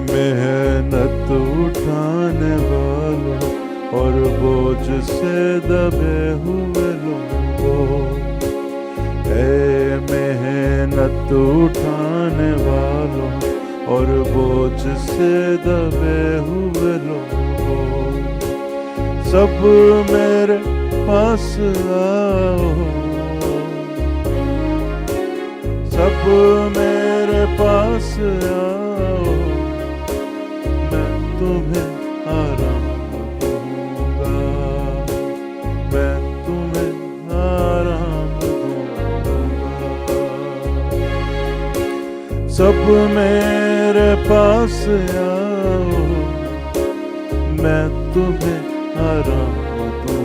मेहनत उठाने वालों और बोझ से दबे हुए लोगों, मेहनत उठाने वालों और बोझ से दबे हुए लोगों, सब मेरे पास आओ, सब मेरे पास आओ, मैं तुम्हें आराम दूंगा, मैं तुम्हें आराम दूंगा। सब मेरे पास आओ, मैं तुम्हें आराम दूंगा।